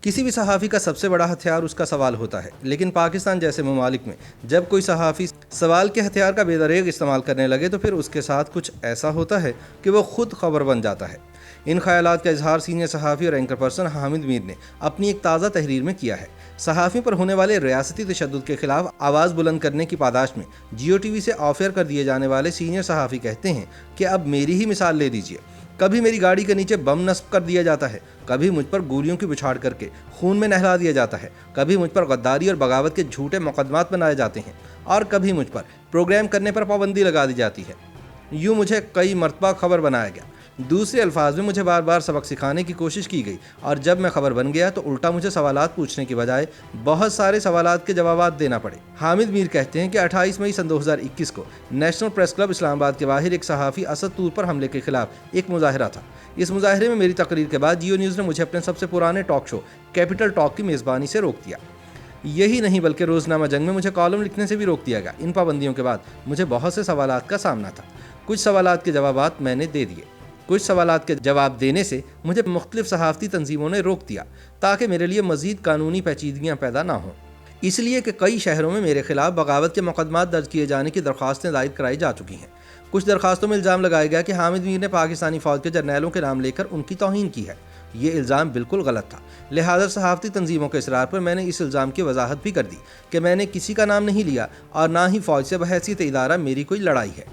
किसी भी सहाफ़ी का सबसे बड़ा हथियार उसका सवाल होता है, लेकिन पाकिस्तान जैसे ममालिक में जब कोई सहाफ़ी सवाल के हथियार का बेदरेग इस्तेमाल करने लगे तो फिर उसके साथ कुछ ऐसा होता है कि वो खुद खबर बन जाता है। इन ख़यालात का इजहार सीनियर सहाफ़ी और एंकर पर्सन हामिद मीर ने अपनी एक ताज़ा तहरीर में किया है। सहाफ़ियों पर होने वाले रियासती तशद्दुद के खिलाफ आवाज़ बुलंद करने की पादाश में जियो टीवी से ऑफ एयर कर दिए जाने वाले सीनियर सहाफ़ी कहते हैं कि अब मेरी ही मिसाल ले लीजिए। कभी मेरी गाड़ी के नीचे बम नस्ब कर दिया जाता है, कभी मुझ पर गोलियों की बुछाड़ करके खून में नहला दिया जाता है, कभी मुझ पर गद्दारी और बगावत के झूठे मुकदमात बनाए जाते हैं और कभी मुझ पर प्रोग्राम करने पर पाबंदी लगा दी जाती है। यूँ मुझे कई मरतबा खबर बनाया गया। दूसरे अल्फाज में मुझे बार बार सबक सिखाने की कोशिश की गई और जब मैं खबर बन गया तो उल्टा मुझे सवालात पूछने की बजाय बहुत सारे सवालात के जवाबात देना पड़े। हामिद मीर कहते हैं कि 28 मई सन 2021 को नेशनल प्रेस क्लब इस्लामाबाद के बाहर एक सहाफ़ी असद तूर पर हमले के खिलाफ एक मुजाहरा था। इस मुजाहरे में मेरी तकरीर के बाद जियो न्यूज़ ने मुझे अपने सबसे पुराने टॉक शो कैपिटल टॉक की मेज़बानी से रोक दिया। यही नहीं बल्कि रोज़नामा जंग में मुझे कॉलम लिखने से भी रोक दिया गया। इन पाबंदियों के बाद मुझे बहुत से सवालात का सामना था। कुछ सवालात के जवाबात मैंने दे दिए, कुछ सवालात के जवाब देने से मुझे मुख्तलिफ सहाफ़ती तंजीमों ने रोक दिया ताकि मेरे लिए मज़ीद कानूनी पेचीदगियाँ पैदा ना हों। इसलिए कि कई शहरों में मेरे खिलाफ बगावत के मुकदमात दर्ज किए जाने की दरख्वास्तें दायर कराई जा चुकी हैं। कुछ दरख्वास्तों में इल्ज़ाम लगाया गया कि हामिद मीर ने पाकिस्तानी फ़ौज के जर्नैलों के नाम लेकर उनकी तौहीन की है। ये इल्ज़ाम बिल्कुल गलत था। लिहाजा सहाफ़ती तंजीमों के इसरार पर मैंने इस इल्ज़ाम की वजाहत भी कर दी कि मैंने किसी का नाम नहीं लिया और ना ही फ़ौज से बहैसियत इदारा मेरी कोई लड़ाई है।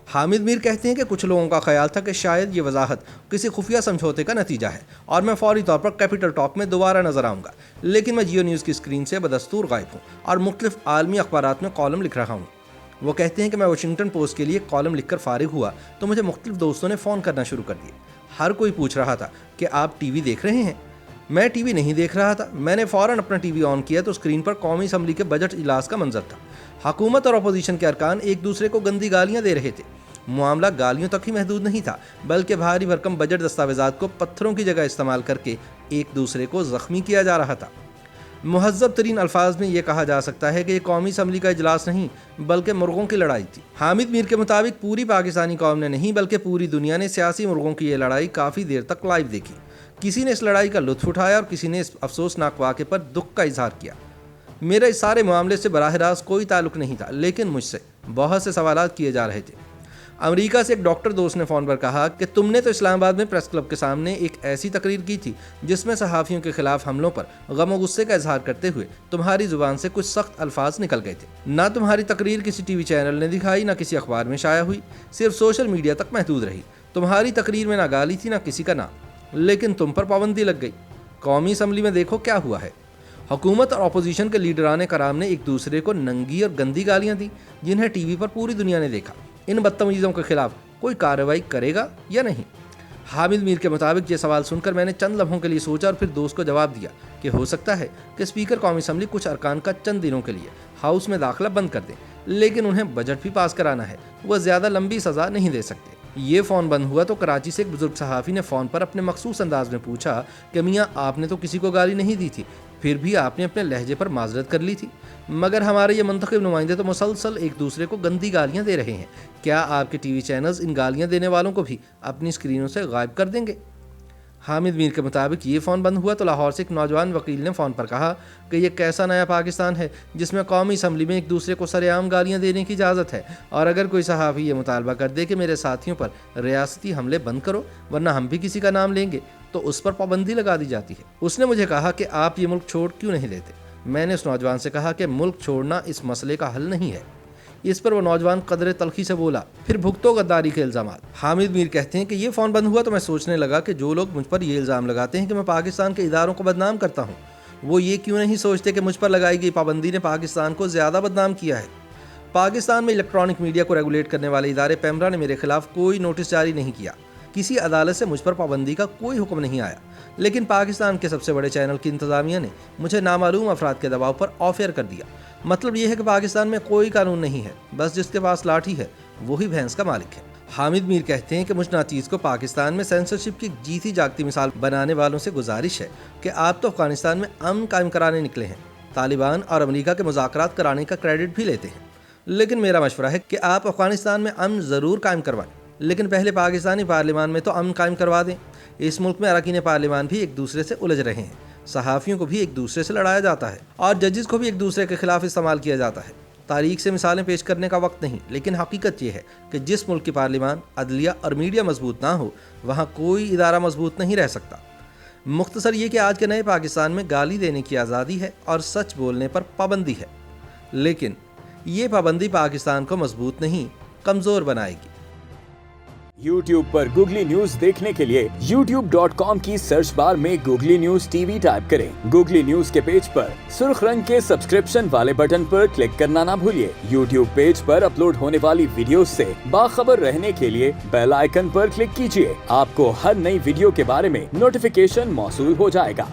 हामिद मीर कहते हैं कि कुछ लोगों का ख्याल था कि शायद ये वजाहत किसी खुफिया समझौते का नतीजा है और मैं फौरी तौर पर कैपिटल टॉक में दोबारा नजर आऊँगा, लेकिन मैं जियो न्यूज़ की स्क्रीन से बदस्तूर गायब हूँ और मुख्तलिफ आलमी अखबारात में कॉलम लिख रहा हूँ। वो कहते हैं कि मैं वाशिंगटन पोस्ट के लिए कॉलम लिखकर फारिग हुआ तो मुझे मुख्तलिफ दोस्तों ने फ़ोन करना शुरू कर दिए। हर कोई पूछ रहा था कि आप टीवी देख रहे हैं। मैं टीवी नहीं देख रहा था। मैंने फ़ौरन अपना टीवी ऑन किया तो स्क्रीन पर कौमी असम्बली के बजट इजलास का मंजर था। हुकूमत और अपोजिशन के अरकान एक दूसरे को गंदी गालियाँ दे रहे थे। मामला गालियों तक ही महदूद नहीं था बल्कि भारी भरकम बजट दस्तावेज़ात को पत्थरों की जगह इस्तेमाल करके एक दूसरे को ज़ख्मी किया जा रहा था। मुहज़्ज़ब तरीन अल्फाज में यह कहा जा सकता है कि ये कौमी असम्बली का इजलास नहीं बल्कि मुर्गों की लड़ाई थी। हामिद मीर के मुताबिक पूरी पाकिस्तानी कौम ने नहीं बल्कि पूरी दुनिया ने सियासी मुर्गों की ये लड़ाई काफ़ी देर तक लाइव देखी। किसी ने इस लड़ाई का लुत्फ़ उठाया और किसी ने इस अफसोसनाक वाक़े पर दुख का इजहार किया। मेरा इस सारे मामले से बराह रास्त कोई ताल्लुक़ नहीं था, लेकिन मुझसे बहुत से सवालात किए जा रहे थे। अमेरिका से एक डॉक्टर दोस्त ने फ़ोन पर कहा कि तुमने तो इस्लामाबाद में प्रेस क्लब के सामने एक ऐसी तकरीर की थी जिसमें सहाफ़ियों के खिलाफ हमलों पर गम और गुस्से का इजहार करते हुए तुम्हारी ज़ुबान से कुछ सख्त अल्फाज निकल गए थे। ना तुम्हारी तकरीर किसी टीवी चैनल ने दिखाई, ना किसी अखबार में शाया हुई, सिर्फ सोशल मीडिया तक महदूद रही। तुम्हारी तकरीर में ना गाली थी ना किसी का नाम, लेकिन तुम पर पाबंदी लग गई। कौमी असम्बली में देखो क्या हुआ है। हुकूमत और अपोजिशन के लीडरान कराम ने एक दूसरे को नंगी और गंदी गालियाँ दी जिन्हें टीवी पर पूरी दुनिया ने देखा। इन बदतमीज़ों के खिलाफ कोई कार्रवाई करेगा या नहीं? हामिद मीर के मुताबिक ये सवाल सुनकर मैंने चंद लम्हों के लिए सोचा और फिर दोस्त को जवाब दिया कि हो सकता है कि स्पीकर कौमी असम्बली कुछ अरकान का चंद दिनों के लिए हाउस में दाखिला बंद कर दें, लेकिन उन्हें बजट भी पास कराना है। वह ज़्यादा लंबी सज़ा नहीं दे सकते। ये फ़ोन बंद हुआ तो कराची से एक बुजुर्ग सहाफ़ी ने फ़ोन पर अपने मखसूस अंदाज में पूछा कि मियाँ आपने तो किसी को गाली नहीं दी थी, फिर भी आपने अपने लहजे पर माजरत कर ली थी, मगर हमारे ये मुंतखब नुमाइंदे तो मुसलसल एक दूसरे को गंदी गालियाँ दे रहे हैं। क्या आपके टीवी चैनल्स इन गालियाँ देने वालों को भी अपनी स्क्रीनों से गायब कर देंगे? हामिद मीर के मुताबिक ये फ़ोन बंद हुआ तो लाहौर से एक नौजवान वकील ने फ़ोन पर कहा कि यह कैसा नया पाकिस्तान है जिसमें कौमी असम्बली में एक दूसरे को सरेआम गालियाँ देने की इजाज़त है, और अगर कोई सहाफ़ी ये मुतालबा कर दे कि मेरे साथियों पर रियासती हमले बंद करो वरना हम भी किसी का नाम लेंगे तो उस पर पाबंदी लगा दी जाती है। उसने मुझे कहा कि आप ये मुल्क छोड़ क्यों नहीं देते। मैंने उस नौजवान से कहा कि मुल्क छोड़ना इस मसले का हल नहीं है। इस पर वो नौजवान कदर तलखी से बोला, फिर भुगतो गद्दारी के इल्ज़ाम। हामिद मीर कहते हैं कि ये फ़ोन बंद हुआ तो मैं सोचने लगा कि जो लोग मुझ पर ये इल्ज़ाम लगाते हैं कि मैं पाकिस्तान के इदारों को बदनाम करता हूँ, वो ये क्यों नहीं सोचते कि मुझ पर लगाई गई पाबंदी ने पाकिस्तान को ज़्यादा बदनाम किया है। पाकिस्तान में इलेक्ट्रॉनिक मीडिया को रेगुलेट करने वाले इदारे पैमरा ने मेरे खिलाफ कोई नोटिस जारी नहीं किया। किसी अदालत से मुझ पर पाबंदी का कोई हुक्म नहीं आया, लेकिन पाकिस्तान के सबसे बड़े चैनल की इंतज़ामिया ने मुझे नामालूम अफराद के दबाव पर ऑफ एयर कर दिया। मतलब यह है कि पाकिस्तान में कोई कानून नहीं है, बस जिसके पास लाठी है वही भैंस का मालिक है। हामिद मीर कहते हैं कि मुझ नाचीज़ को पाकिस्तान में सेंसरशिप की जीती जागती मिसाल बनाने वालों से गुजारिश है कि आप तो अफगानिस्तान में अमन कायम कराने निकले हैं, तालिबान और अमेरिका के मुज़ाकरात कराने का क्रेडिट भी लेते हैं, लेकिन मेरा मशवरा है कि आप अफगानिस्तान में अमन ज़रूर कायम करवाएं, लेकिन पहले पाकिस्तानी पार्लियामान में तो अमन कायम करवा दें। اس ملک میں اراکین پارلیمان بھی ایک دوسرے سے الجھ رہے ہیں، صحافیوں کو بھی ایک دوسرے سے لڑایا جاتا ہے اور ججز کو بھی ایک دوسرے کے خلاف استعمال کیا جاتا ہے۔ تاریخ سے مثالیں پیش کرنے کا وقت نہیں، لیکن حقیقت یہ ہے کہ جس ملک کی پارلیمان، عدلیہ اور میڈیا مضبوط نہ ہو، وہاں کوئی ادارہ مضبوط نہیں رہ سکتا۔ مختصر یہ کہ آج کے نئے پاکستان میں گالی دینے کی آزادی ہے اور سچ بولنے پر پابندی ہے، لیکن یہ پابندی پاکستان کو مضبوط نہیں، کمزور بنائے گی۔ YouTube پر گوگلی نیوز دیکھنے کے لیے youtube.com کی سرچ بار میں googly news T V type کریں۔ گوگلی نیوز کے پیج پر سرخ رنگ کے سبسکرپشن والے بٹن پر کلک کرنا نہ بھولیے۔ YouTube پیج پر اپلوڈ ہونے والی ویڈیوز سے باخبر رہنے کے لیے بیل آئیکن پر کلک کیجیے۔ آپ کو ہر نئی ویڈیو کے بارے میں نوٹیفیکیشن موصول ہو جائے گا۔